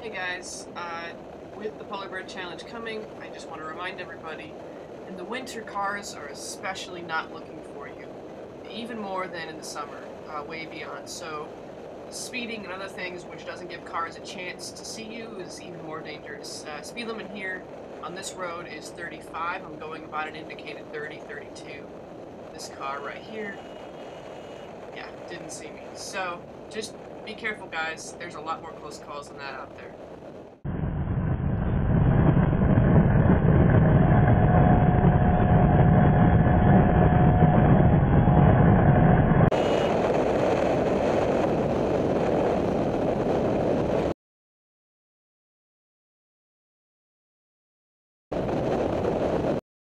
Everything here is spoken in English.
Hey guys, with the Polar Bear Challenge coming, I just want to remind everybody, in the winter cars are especially not looking for you, even more than in the summer, way beyond. So speeding and other things which doesn't give cars a chance to see you is even more dangerous. Speed limit here on this road is 35. I'm going about an indicated 30, 32. This car right here, yeah, didn't see me. So just be careful guys, there's a lot more close calls than that out there.